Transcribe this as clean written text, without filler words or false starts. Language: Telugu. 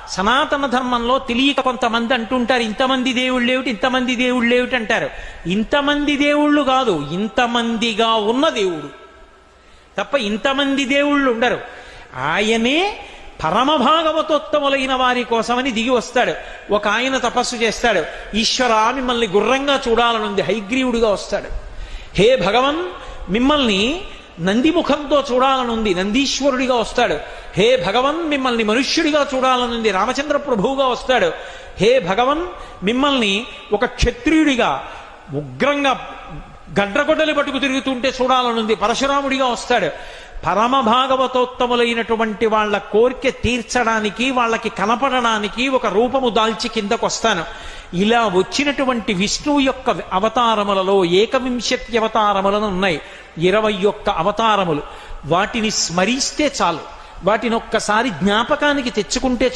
సనాతన ధర్మంలో తెలియక కొంతమంది అంటుంటారు, ఇంతమంది దేవుళ్ళు ఏమిటి, ఇంతమంది దేవుళ్ళు ఏమిటి అంటారు. ఇంతమంది దేవుళ్ళు కాదు, ఇంతమందిగా ఉన్న దేవుడు తప్ప ఇంతమంది దేవుళ్ళు ఉండరు. ఆయనే పరమభాగవతోత్తములైన వారి కోసమని దిగి వస్తాడు. ఒక ఆయన తపస్సు చేస్తాడు, ఈశ్వరా మిమ్మల్ని గుర్రంగా చూడాలనుంది, హైగ్రీవుడిగా వస్తాడు. హే భగవన్ మిమ్మల్ని నందిముఖంతో చూడాలనుంది, నందీశ్వరుడిగా వస్తాడు. హే భగవన్ మిమ్మల్ని మనుష్యుడిగా చూడాలనుంది, రామచంద్ర ప్రభువుగా వస్తాడు. హే భగవన్ మిమ్మల్ని ఒక క్షత్రియుడిగా ఉగ్రంగా గడ్రగొడ్డలి పట్టుకు తిరుగుతుంటే చూడాలనుంది, పరశురాముడిగా వస్తాడు. పరమభాగవతోత్తములైనటువంటి వాళ్ళ కోరిక తీర్చడానికి, వాళ్ళకి కనపడడానికి ఒక రూపము దాల్చి కిందకొస్తాను. ఇలా వచ్చినటువంటి విష్ణువు యొక్క అవతారములలో 21 అవతారములను ఉన్నాయి, 21 అవతారములు. వాటిని స్మరిస్తే చాలు, వాటిని ఒక్కసారి జ్ఞాపకానికి తెచ్చుకుంటే